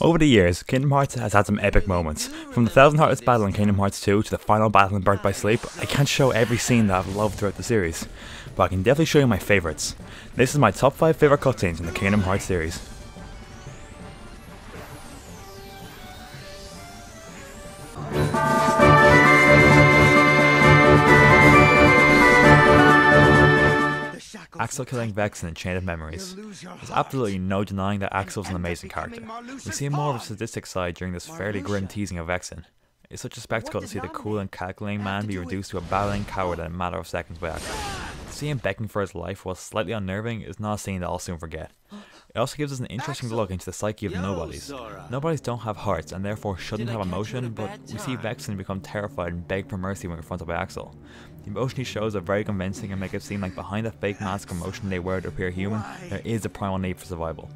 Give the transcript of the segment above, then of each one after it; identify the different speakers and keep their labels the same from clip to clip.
Speaker 1: Over the years, Kingdom Hearts has had some epic moments. From the Thousand Heartless battle in Kingdom Hearts 2 to the final battle in Birth by Sleep, I can't show every scene that I've loved throughout the series, but I can definitely show you my favourites. This is my top 5 favourite cutscenes in the Kingdom Hearts series. Axel killing Vexen in Chain of Memories. There's absolutely no denying that Axel's an amazing character. We see more of a sadistic side during this fairly grim teasing of Vexen. It's such a spectacle to see the cool and calculating man be reduced to a battling coward in a matter of seconds by Axel. To see him begging for his life while slightly unnerving is not a scene that I'll soon forget. It also gives us an interesting look into the psyche of nobodies. Nobodies don't have hearts and therefore shouldn't have emotion, but we see Vexen become terrified and beg for mercy when confronted by Axel. The emotion he shows are very convincing and make it seem like behind the fake mask of emotion they wear to appear human, there is a primal need for survival.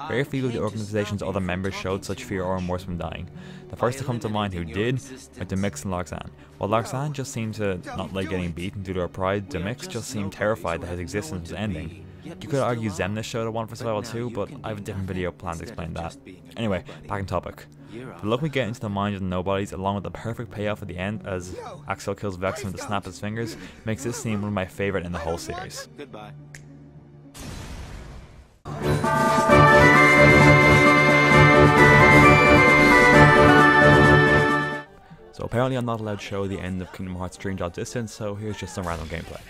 Speaker 1: Very few of the organization's other members showed such fear or remorse from dying. The first to come to mind who did are Demyx and Larxene. While Larxene just seemed to not like getting beaten due to her pride, Demyx just seemed terrified that his existence was ending. You could argue Xemnas showed a want for survival too, but I have a different video planned to explain that. Anyway, back on topic. The look we get into the minds of the nobodies, along with the perfect payoff at the end as Axel kills Vexen with a snap of his fingers, makes this scene one of my favourite in the whole series. So apparently I'm not allowed to show the end of Kingdom Hearts Dream Drop Distance, so here's just some random gameplay.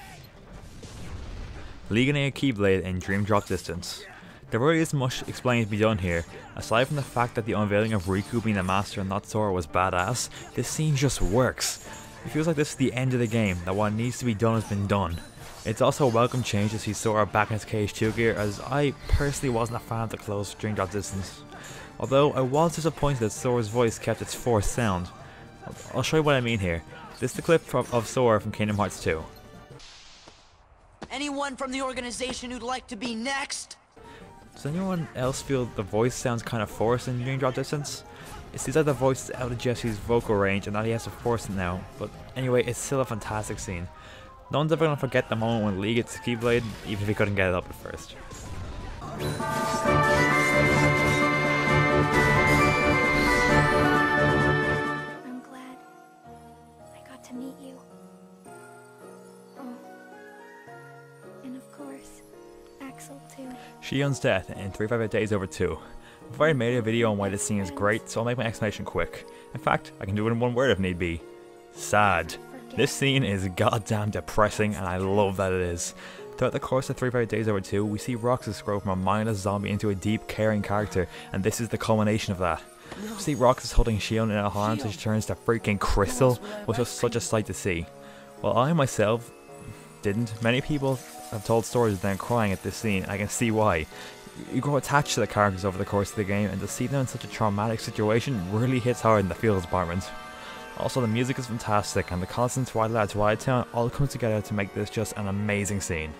Speaker 1: Ligonier Keyblade in Dream Drop Distance. There really isn't much explaining to be done here. Aside from the fact that the unveiling of Riku being the master and not Sora was badass, this scene just works. It feels like this is the end of the game, that what needs to be done has been done. It's also a welcome change to see Sora back in his KH2 gear, as I personally wasn't a fan of the close Dream Drop Distance. Although I was disappointed that Sora's voice kept its forced sound. I'll show you what I mean here. This is the clip of Sora from Kingdom Hearts 2.
Speaker 2: Anyone from the organization who'd like to be next?
Speaker 1: Does anyone else feel the voice sounds kind of forced in Dream Drop Distance? It seems like the voice is out of Jesse's vocal range and that he has to force it now, but anyway, it's still a fantastic scene. No one's ever going to forget the moment when Lee gets the Keyblade, even if he couldn't get it up at first.
Speaker 3: I'm glad I got to meet you. Oh. And of course, Axel too.
Speaker 1: Shionne's death in 358 Days Over 2. I've already made a video on why this scene is great, so I'll make my explanation quick. In fact, I can do it in one word if need be. Sad. This scene is goddamn depressing and I love that it is. Throughout the course of 358 Days Over 2, we see Roxas grow from a mindless zombie into a deep, caring character, and this is the culmination of that. We see Roxas holding Shionne in her arms as she turns to freaking crystal, which was such a sight to see. While I myself didn't, many people have told stories of them crying at this scene, and I can see why. You grow attached to the characters over the course of the game, and to see them in such a traumatic situation really hits hard in the feels department. Also, the music is fantastic, and the constant Twilight Twilight Town all comes together to make this just an amazing scene.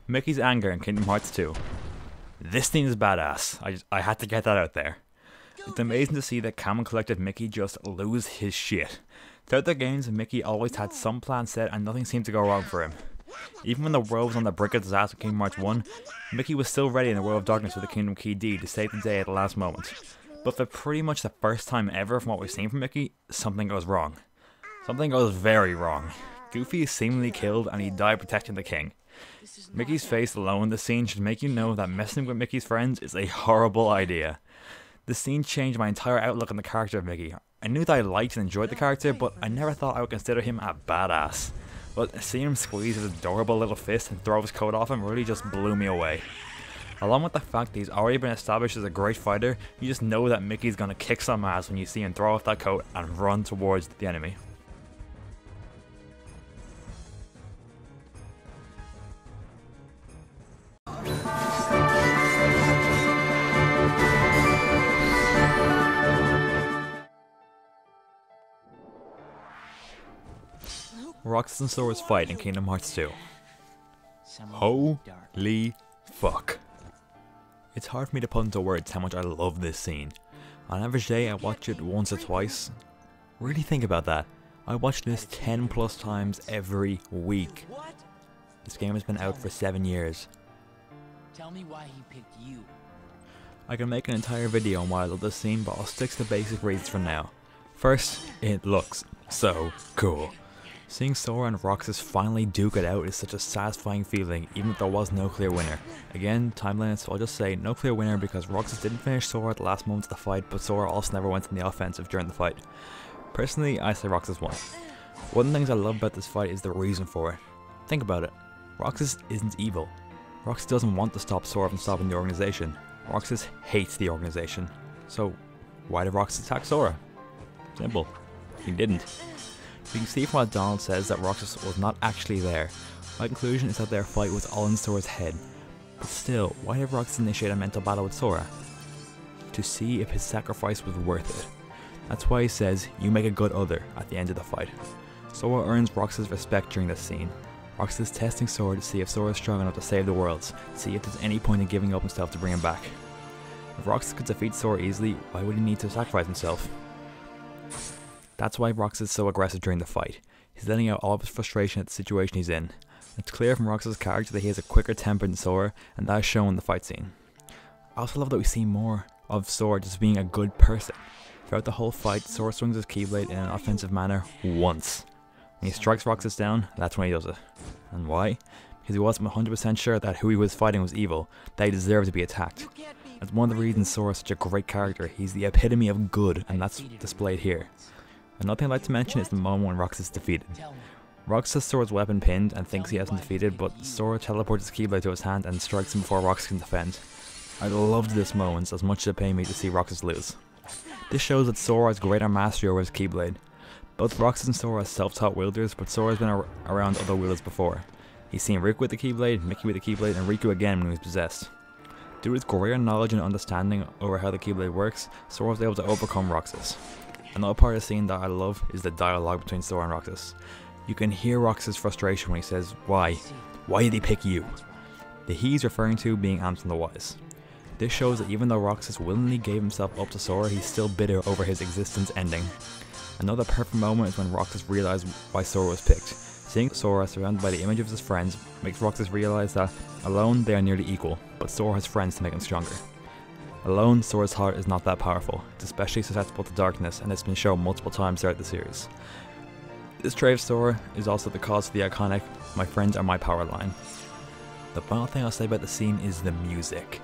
Speaker 1: Mickey's anger in Kingdom Hearts 2. This scene is badass. I had to get that out there. It's amazing to see that calm and collected Mickey just lose his shit. Throughout the games, Mickey always had some plan set and nothing seemed to go wrong for him. Even when the world was on the brink of disaster in Kingdom Hearts 1, Mickey was still ready in the World of Darkness with the Kingdom Key D to save the day at the last moment. But for pretty much the first time ever from what we've seen from Mickey, something goes wrong. Something goes very wrong. Goofy is seemingly killed and he died protecting the king. Mickey's face alone in the scene should make you know that messing with Mickey's friends is a horrible idea. The scene changed my entire outlook on the character of Mickey. I knew that I liked and enjoyed the character, but I never thought I would consider him a badass. But seeing him squeeze his adorable little fist and throw his coat off him really just blew me away. Along with the fact that he's already been established as a great fighter, you just know that Mickey's gonna kick some ass when you see him throw off that coat and run towards the enemy. Roxas and Sora's fight in Kingdom Hearts 2. Holy fuck. It's hard for me to put into words how much I love this scene. On an average day I watch it once or twice. Really think about that. I watch this 10 plus times every week. This game has been out for 7 years.
Speaker 2: Tell me why he picked you.
Speaker 1: I can make an entire video on why I love this scene, but I'll stick to the basic reasons for now. First, it looks so cool. Seeing Sora and Roxas finally duke it out is such a satisfying feeling, even if there was no clear winner. Again, time limit, so I'll just say no clear winner because Roxas didn't finish Sora at the last moment of the fight, but Sora also never went in the offensive during the fight. Personally, I say Roxas won. One of the things I love about this fight is the reason for it. Think about it. Roxas isn't evil. Roxas doesn't want to stop Sora from stopping the organization. Roxas hates the organization. So, why did Roxas attack Sora? Simple. He didn't. You can see from what Donald says that Roxas was not actually there. My conclusion is that their fight was all in Sora's head. But still, why did Roxas initiate a mental battle with Sora? To see if his sacrifice was worth it. That's why he says, "You make a good other" at the end of the fight. Sora earns Roxas' respect during this scene. Roxas is testing Sora to see if Sora is strong enough to save the worlds, see if there's any point in giving up himself to bring him back. If Roxas could defeat Sora easily, why would he need to sacrifice himself? That's why Roxas is so aggressive during the fight. He's letting out all of his frustration at the situation he's in. It's clear from Roxas' character that he has a quicker temper than Sora, and that is shown in the fight scene. I also love that we see more of Sora just being a good person. Throughout the whole fight, Sora swings his Keyblade in an offensive manner once. When he strikes Roxas down, that's when he does it. And why? Because he wasn't 100% sure that who he was fighting was evil, that he deserved to be attacked. That's one of the reasons Sora is such a great character. He's the epitome of good, and that's displayed here. Another thing I'd like to mention is the moment when Roxas is defeated. Roxas has Sora's weapon pinned and thinks he has him defeated, but Sora teleports his Keyblade to his hand and strikes him before Roxas can defend. I loved this moment as much as it pained me to see Roxas lose. This shows that Sora has greater mastery over his Keyblade. Both Roxas and Sora are self-taught wielders, but Sora has been around other wielders before. He's seen Riku with the Keyblade, Mickey with the Keyblade, and Riku again when he was possessed. Due to his greater knowledge and understanding over how the Keyblade works, Sora was able to overcome Roxas. Another part of the scene that I love is the dialogue between Sora and Roxas. You can hear Roxas' frustration when he says, "Why? Why did he pick you?" The he's referring to being Ansem the Wise. This shows that even though Roxas willingly gave himself up to Sora, he's still bitter over his existence ending. Another perfect moment is when Roxas realized why Sora was picked. Seeing Sora surrounded by the image of his friends makes Roxas realize that alone they are nearly equal, but Sora has friends to make him stronger. Alone, Sora's heart is not that powerful. It's especially susceptible to darkness, and it's been shown multiple times throughout the series. This trait of Sora is also the cause of the iconic "My friends are my power" line. The final thing I'll say about the scene is the music.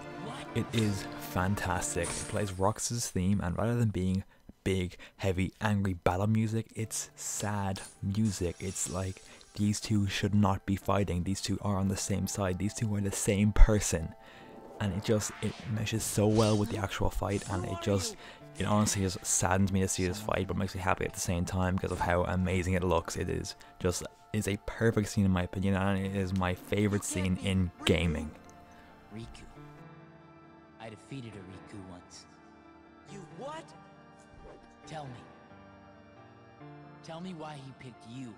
Speaker 1: It is fantastic. It plays Roxas' theme, and rather than being big, heavy, angry battle music, it's sad music. It's like these two should not be fighting. These two are on the same side. These two are the same person. And it meshes so well with the actual fight, and it honestly just saddens me to see this fight, but makes me happy at the same time because of how amazing it looks. It is a perfect scene in my opinion, and it is my favorite scene in gaming.
Speaker 2: Riku. I defeated a Riku once. You what? Tell me. Tell me why he picked you.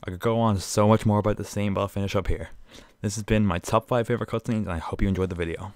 Speaker 1: I could go on so much more about the scene, but I'll finish up here. This has been my top 5 favorite cutscenes, and I hope you enjoyed the video.